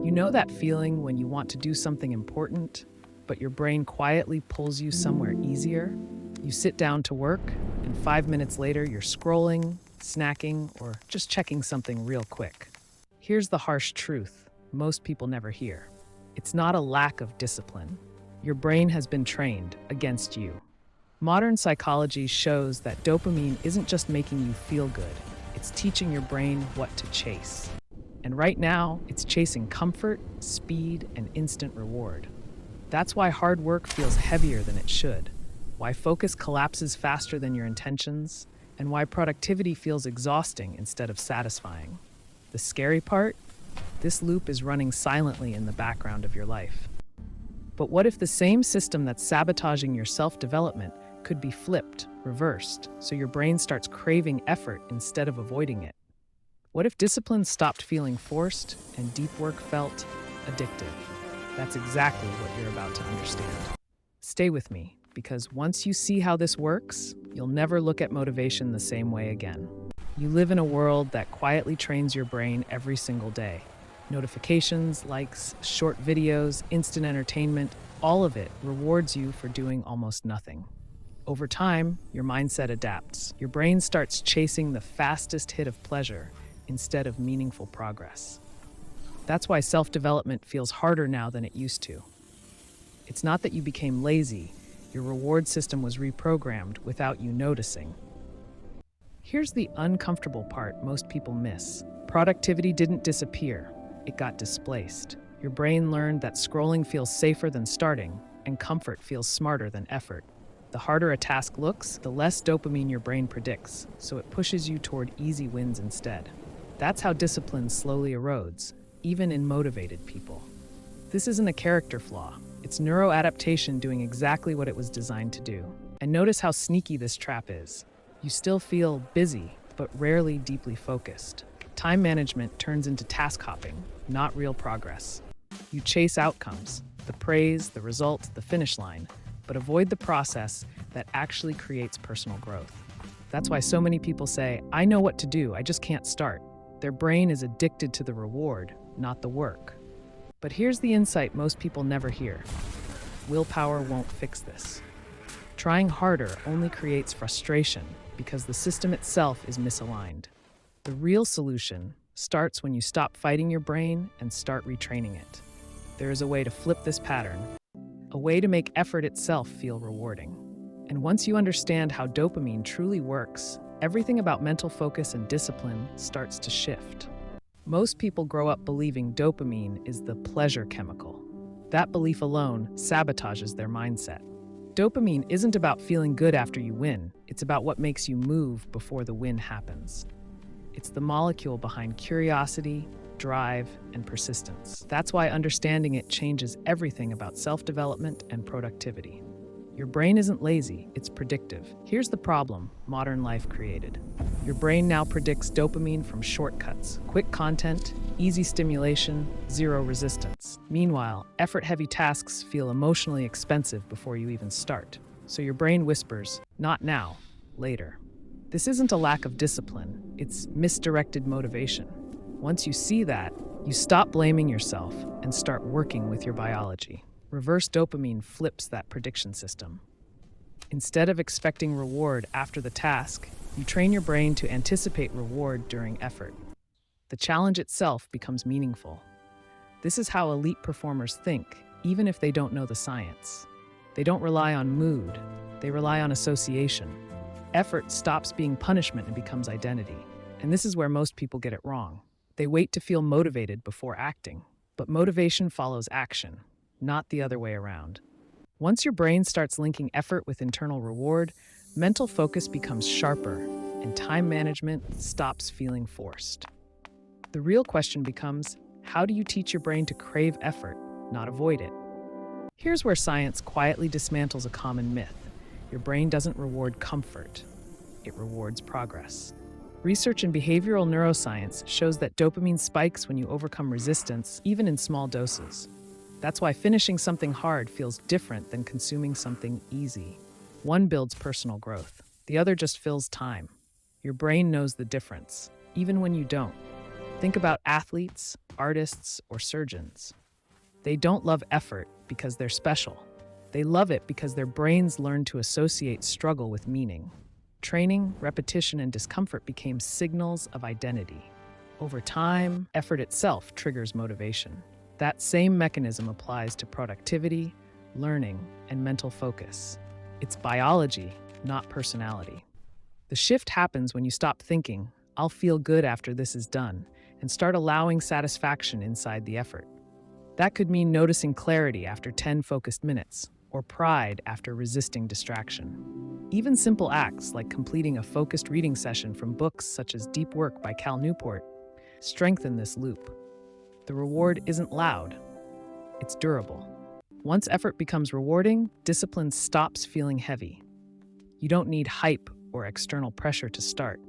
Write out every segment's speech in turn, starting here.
You know that feeling when you want to do something important, but your brain quietly pulls you somewhere easier? You sit down to work, and 5 minutes later, you're scrolling, snacking, or just checking something real quick. Here's the harsh truth most people never hear. It's not a lack of discipline. Your brain has been trained against you. Modern psychology shows that dopamine isn't just making you feel good, it's teaching your brain what to chase. And right now, it's chasing comfort, speed, and instant reward. That's why hard work feels heavier than it should, why focus collapses faster than your intentions, and why productivity feels exhausting instead of satisfying. The scary part? This loop is running silently in the background of your life. But what if the same system that's sabotaging your self-development could be flipped, reversed, so your brain starts craving effort instead of avoiding it? What if discipline stopped feeling forced and deep work felt addictive? That's exactly what you're about to understand. Stay with me, because once you see how this works, you'll never look at motivation the same way again. You live in a world that quietly trains your brain every single day. Notifications, likes, short videos, instant entertainment, all of it rewards you for doing almost nothing. Over time, your mindset adapts. Your brain starts chasing the fastest hit of pleasure instead of meaningful progress. That's why self-development feels harder now than it used to. It's not that you became lazy, your reward system was reprogrammed without you noticing. Here's the uncomfortable part most people miss. Productivity didn't disappear, it got displaced. Your brain learned that scrolling feels safer than starting, and comfort feels smarter than effort. The harder a task looks, the less dopamine your brain predicts, so it pushes you toward easy wins instead. That's how discipline slowly erodes, even in motivated people. This isn't a character flaw. It's neuroadaptation doing exactly what it was designed to do. And notice how sneaky this trap is. You still feel busy, but rarely deeply focused. Time management turns into task hopping, not real progress. You chase outcomes, the praise, the result, the finish line, but avoid the process that actually creates personal growth. That's why so many people say, I know what to do, I just can't start. Their brain is addicted to the reward, not the work. But here's the insight most people never hear. Willpower won't fix this. Trying harder only creates frustration because the system itself is misaligned. The real solution starts when you stop fighting your brain and start retraining it. There is a way to flip this pattern, a way to make effort itself feel rewarding. And once you understand how dopamine truly works, everything about mental focus and discipline starts to shift. Most people grow up believing dopamine is the pleasure chemical. That belief alone sabotages their mindset. Dopamine isn't about feeling good after you win, it's about what makes you move before the win happens. It's the molecule behind curiosity, drive, and persistence. That's why understanding it changes everything about self-development and productivity. Your brain isn't lazy, it's predictive. Here's the problem modern life created. Your brain now predicts dopamine from shortcuts, quick content, easy stimulation, zero resistance. Meanwhile, effort-heavy tasks feel emotionally expensive before you even start. So your brain whispers, not now, later. This isn't a lack of discipline, it's misdirected motivation. Once you see that, you stop blaming yourself and start working with your biology. Reverse dopamine flips that prediction system. Instead of expecting reward after the task, you train your brain to anticipate reward during effort. The challenge itself becomes meaningful. This is how elite performers think, even if they don't know the science. They don't rely on mood, they rely on association. Effort stops being punishment and becomes identity. And this is where most people get it wrong. They wait to feel motivated before acting. But motivation follows action, not the other way around. Once your brain starts linking effort with internal reward, mental focus becomes sharper, and time management stops feeling forced. The real question becomes, how do you teach your brain to crave effort, not avoid it? Here's where science quietly dismantles a common myth. Your brain doesn't reward comfort, it rewards progress. Research in behavioral neuroscience shows that dopamine spikes when you overcome resistance, even in small doses. That's why finishing something hard feels different than consuming something easy. One builds personal growth, the other just fills time. Your brain knows the difference, even when you don't. Think about athletes, artists, or surgeons. They don't love effort because they're special. They love it because their brains learn to associate struggle with meaning. Training, repetition, and discomfort became signals of identity. Over time, effort itself triggers motivation. That same mechanism applies to productivity, learning, and mental focus. It's biology, not personality. The shift happens when you stop thinking, "I'll feel good after this is done," and start allowing satisfaction inside the effort. That could mean noticing clarity after 10 focused minutes, or pride after resisting distraction. Even simple acts like completing a focused reading session from books such as Deep Work by Cal Newport strengthen this loop. The reward isn't loud, it's durable. Once effort becomes rewarding, discipline stops feeling heavy. You don't need hype or external pressure to start.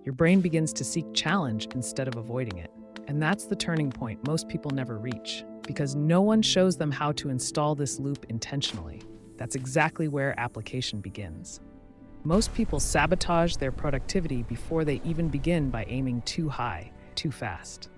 Your brain begins to seek challenge instead of avoiding it. And that's the turning point most people never reach, because no one shows them how to install this loop intentionally. That's exactly where application begins. Most people sabotage their productivity before they even begin by aiming too high, too fast.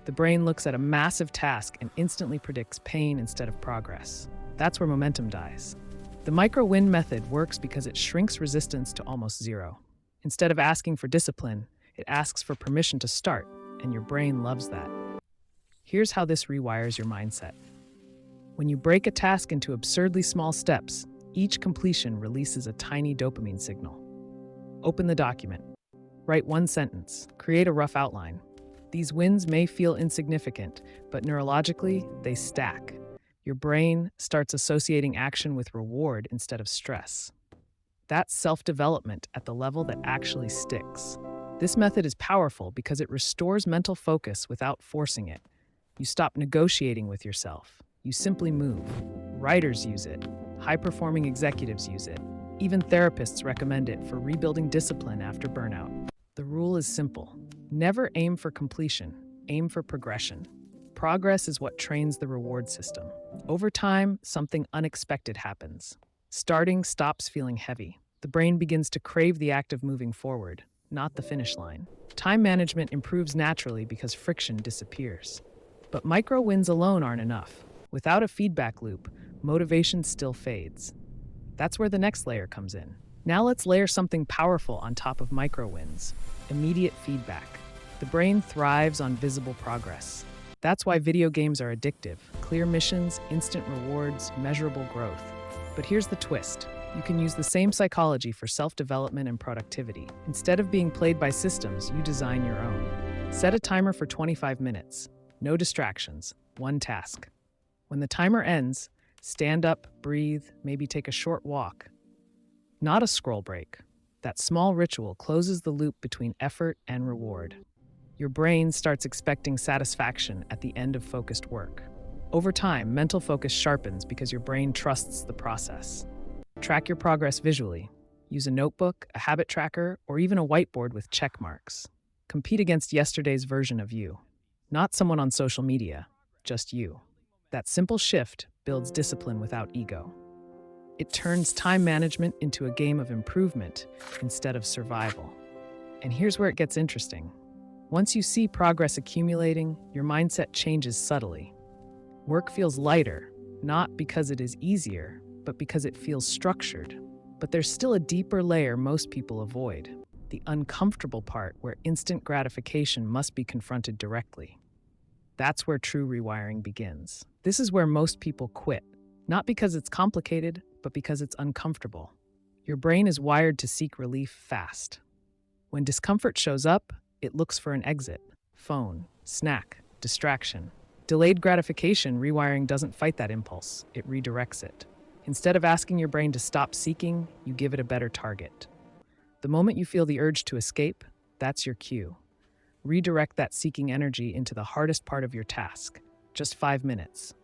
The brain looks at a massive task and instantly predicts pain instead of progress. That's where momentum dies. The micro-win method works because it shrinks resistance to almost zero. Instead of asking for discipline, it asks for permission to start, and your brain loves that. Here's how this rewires your mindset. When you break a task into absurdly small steps, each completion releases a tiny dopamine signal. Open the document. Write one sentence. Create a rough outline. These wins may feel insignificant, but neurologically, they stack. Your brain starts associating action with reward instead of stress. That's self-development at the level that actually sticks. This method is powerful because it restores mental focus without forcing it. You stop negotiating with yourself. You simply move. Writers use it. High-performing executives use it. Even therapists recommend it for rebuilding discipline after burnout. The rule is simple. Never aim for completion. Aim for progression. Progress is what trains the reward system. Over time, something unexpected happens. Starting stops feeling heavy. The brain begins to crave the act of moving forward, not the finish line. Time management improves naturally because friction disappears. But micro wins alone aren't enough. Without a feedback loop, motivation still fades. That's where the next layer comes in. Now let's layer something powerful on top of micro wins. Immediate feedback. The brain thrives on visible progress. That's why video games are addictive. Clear missions, instant rewards, measurable growth. But here's the twist. You can use the same psychology for self-development and productivity. Instead of being played by systems, you design your own. Set a timer for 25 minutes. No distractions. One task. When the timer ends, stand up, breathe, maybe take a short walk. Not a scroll break. That small ritual closes the loop between effort and reward. Your brain starts expecting satisfaction at the end of focused work. Over time, mental focus sharpens because your brain trusts the process. Track your progress visually. Use a notebook, a habit tracker, or even a whiteboard with check marks. Compete against yesterday's version of you. Not someone on social media, just you. That simple shift builds discipline without ego. It turns time management into a game of improvement instead of survival. And here's where it gets interesting. Once you see progress accumulating, your mindset changes subtly. Work feels lighter, not because it is easier, but because it feels structured. But there's still a deeper layer most people avoid, the uncomfortable part where instant gratification must be confronted directly. That's where true rewiring begins. This is where most people quit, not because it's complicated, but because it's uncomfortable. Your brain is wired to seek relief fast. When discomfort shows up, it looks for an exit. Phone, snack, distraction. Delayed gratification rewiring doesn't fight that impulse, it redirects it. Instead of asking your brain to stop seeking, you give it a better target. The moment you feel the urge to escape, that's your cue. Redirect that seeking energy into the hardest part of your task. Just 5 minutes.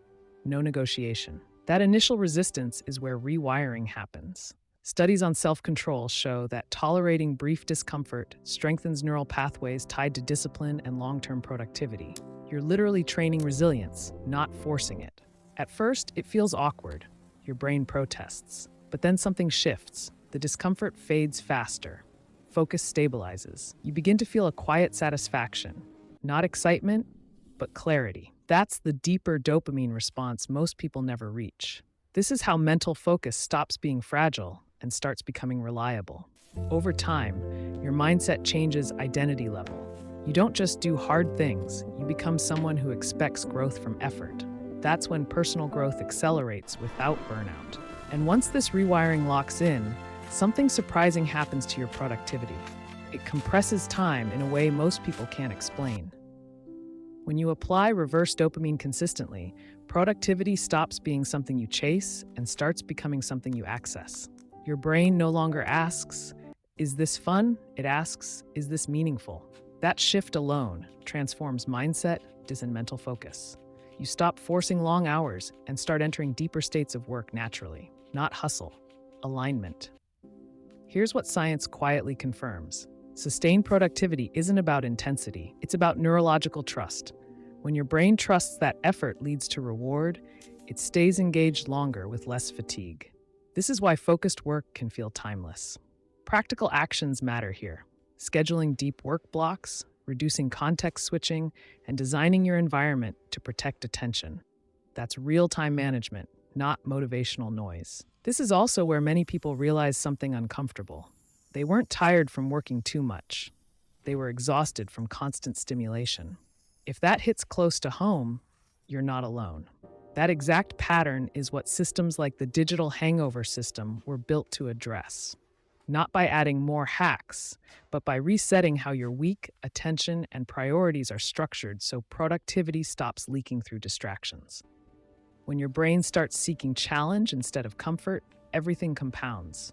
No negotiation. That initial resistance is where rewiring happens. Studies on self-control show that tolerating brief discomfort strengthens neural pathways tied to discipline and long-term productivity. You're literally training resilience, not forcing it. At first, it feels awkward. Your brain protests. But then something shifts. The discomfort fades faster. Focus stabilizes. You begin to feel a quiet satisfaction. Not excitement, but clarity. That's the deeper dopamine response most people never reach. This is how mental focus stops being fragile and starts becoming reliable. Over time, your mindset changes identity level. You don't just do hard things, you become someone who expects growth from effort. That's when personal growth accelerates without burnout. And once this rewiring locks in, something surprising happens to your productivity. It compresses time in a way most people can't explain. When you apply reverse dopamine consistently, productivity stops being something you chase and starts becoming something you access. Your brain no longer asks, "Is this fun?" It asks, "Is this meaningful?" That shift alone transforms mindset, and mental focus. You stop forcing long hours and start entering deeper states of work naturally, not hustle, alignment. Here's what science quietly confirms. Sustained productivity isn't about intensity, it's about neurological trust. When your brain trusts that effort leads to reward, it stays engaged longer with less fatigue. This is why focused work can feel timeless. Practical actions matter here. Scheduling deep work blocks, reducing context switching, and designing your environment to protect attention. That's real-time management, not motivational noise. This is also where many people realize something uncomfortable. They weren't tired from working too much. They were exhausted from constant stimulation. If that hits close to home, you're not alone. That exact pattern is what systems like the digital hangover system were built to address. Not by adding more hacks, but by resetting how your week, attention, and priorities are structured so productivity stops leaking through distractions. When your brain starts seeking challenge instead of comfort, everything compounds.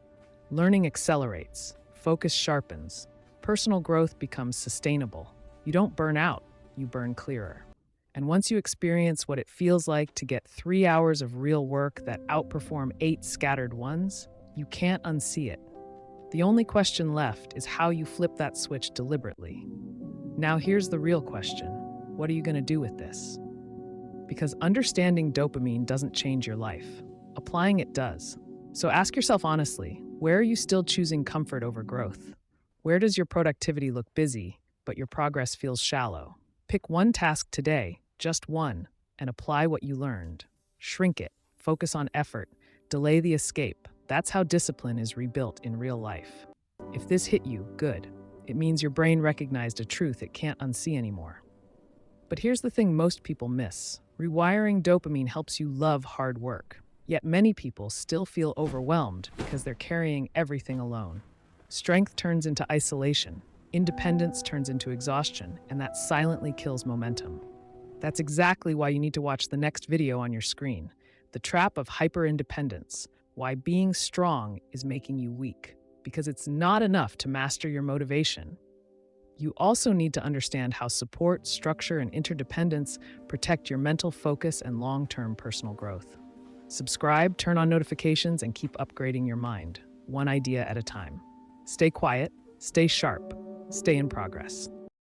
Learning accelerates, focus sharpens, personal growth becomes sustainable. You don't burn out, you burn clearer. And once you experience what it feels like to get 3 hours of real work that outperform 8 scattered ones, you can't unsee it. The only question left is how you flip that switch deliberately. Now here's the real question. What are you going to do with this? Because understanding dopamine doesn't change your life. Applying it does. So ask yourself honestly, where are you still choosing comfort over growth? Where does your productivity look busy, but your progress feels shallow? Pick one task today, just one, and apply what you learned. Shrink it, focus on effort, delay the escape. That's how discipline is rebuilt in real life. If this hit you, good. It means your brain recognized a truth it can't unsee anymore. But here's the thing most people miss. Rewiring dopamine helps you love hard work. Yet many people still feel overwhelmed because they're carrying everything alone. Strength turns into isolation, independence turns into exhaustion, and that silently kills momentum. That's exactly why you need to watch the next video on your screen, The Trap of Hyper-Independence, Why Being Strong is Making You Weak. Because it's not enough to master your motivation. You also need to understand how support, structure, and interdependence protect your mental focus and long-term personal growth. Subscribe, turn on notifications, and keep upgrading your mind, one idea at a time. Stay quiet, stay sharp, stay in progress.